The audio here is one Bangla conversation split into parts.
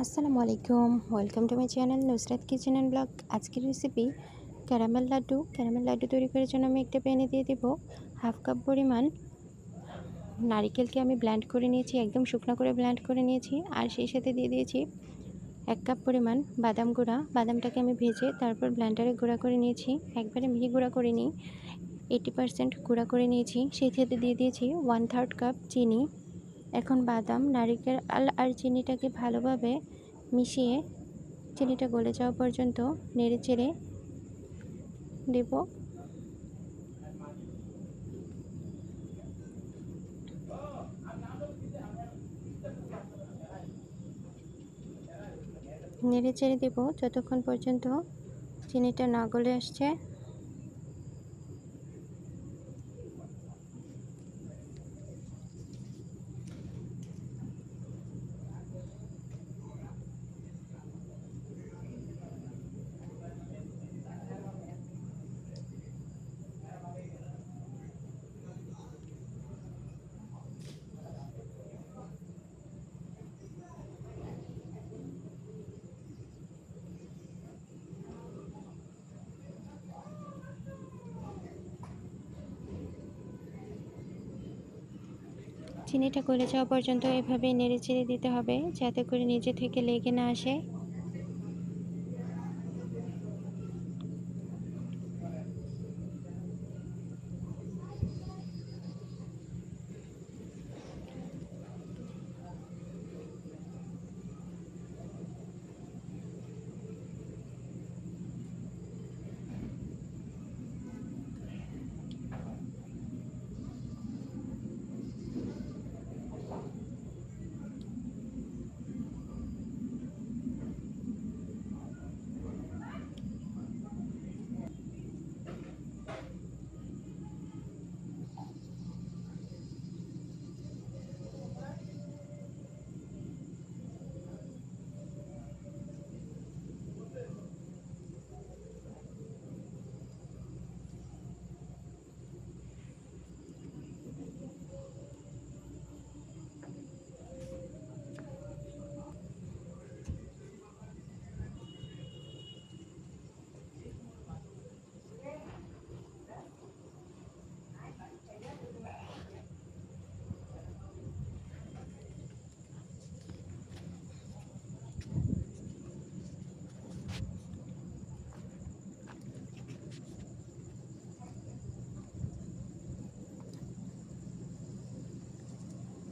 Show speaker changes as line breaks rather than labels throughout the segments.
আসসালামু আলাইকুম, welcome to my channel Nusrat kitchen and blog. আজকের recipe caramel laddu. Caramel laddu তৈরি করার জন্য আমি একটা প্যানে দিয়ে দেব হাফ কাপ পরিমাণ নারিকেলকে আমি ব্লেন্ড করে নিয়েছি, একদম শুকনো করে ব্লেন্ড করে নিয়েছি। আর সেই সাথে দিয়ে দিয়েছি 1 কাপ পরিমাণ বাদাম গুঁড়া। বাদামটাকে আমি ভেজে তারপর ব্লেন্ডারে গুঁড়া করে নিয়েছি, একবারে মিহি গুঁড়া করে নিই, 80% গুঁড়া করে নিয়েছি। সেই সাথে দিয়ে দিয়েছি 1/3 কাপ চিনি। এখন বাদাম, নারিকেল আর চিনিটাকে ভালোভাবে মিশিয়ে চিনিটা গলে যাওয়া পর্যন্ত নেড়েচেড়ে দেব। নেড়েচেড়ে দেব যতক্ষণ পর্যন্ত চিনিটা না গলে আসছে। চিনিটা গলে যাওয়া পর্যন্ত এভাবে নেড়েচেড়ে দিতে হবে যাতে করে নিচে থেকে লেগে না আসে।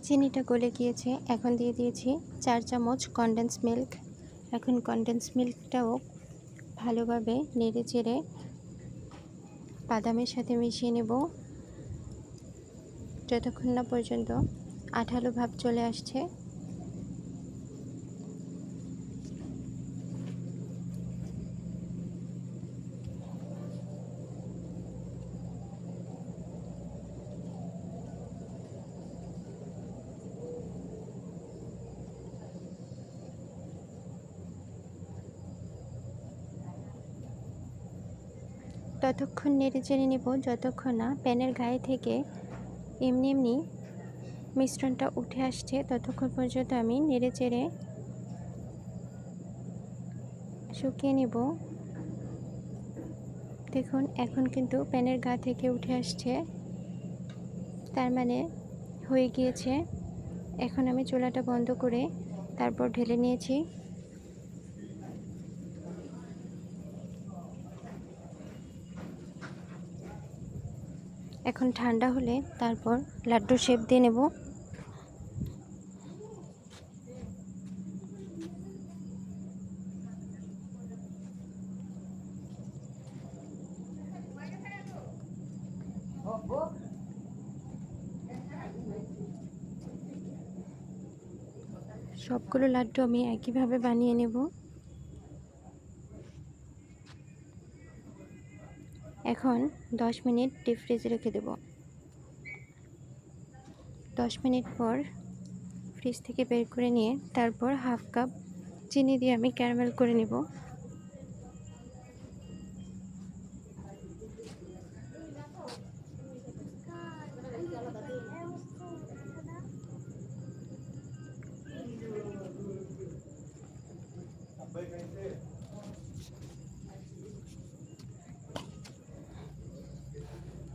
চিনিটা গলে গিয়েছে, এখন দিয়ে দিয়েছি 4 চামচ কনডেন্স মিল্ক। এখন কনডেন্স মিল্কটাও ভালোভাবে নেড়েচেড়ে বাদামের সাথে মিশিয়ে নেব যতক্ষণ না পর্যন্ত আঠালো ভাব চলে আসছে। ততক্ষণ নেড়েচেড়ে নেব যতক্ষণ না প্যানের গায়ে থেকে এমনি এমনি মিশ্রণটা উঠে আসছে। ততক্ষণ পর্যন্ত আমি নেড়েচেড়ে শুকিয়ে নেব। দেখুন এখন কিন্তু প্যানের গা থেকে উঠে আসছে, তার মানে হয়ে গিয়েছে। এখন আমি চুলাটা বন্ধ করে তারপর ঢেলে নিয়েছি। এখন ঠান্ডা হলে তারপর লাড্ডু শেপ দিয়ে নেব। সবগুলো লাড্ডু আমি একইভাবে বানিয়ে নেব। এখন 10 মিনিট ডিপ ফ্রিজে রেখে দেব। 10 মিনিট পর ফ্রিজ থেকে বের করে নিয়ে তারপর হাফ কাপ চিনি দিয়ে আমি ক্যারামেল করে নেব।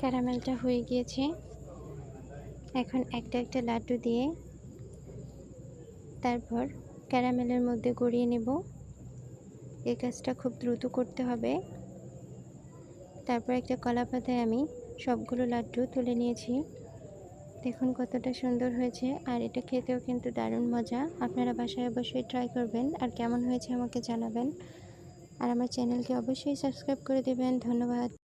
ক্যারামেলটা হয়ে গিয়েছে। এখন একটা একটা লাড্ডু দিয়ে তারপর ক্যারামেলের মধ্যে গড়িয়ে নেব। এই কাজটা খুব দ্রুত করতে হবে। তারপর একটা কলা পাতায় আমি সবগুলো লাড্ডু তুলে নিয়েছি। দেখুন কতটা সুন্দর হয়েছে, আর এটা খেতেও কিন্তু দারুণ মজা। আপনারা বাসায় অবশ্যই ট্রাই করবেন, আর কেমন হয়েছে আমাকে জানাবেন। আর আমার চ্যানেলকে অবশ্যই সাবস্ক্রাইব করে দেবেন। ধন্যবাদ।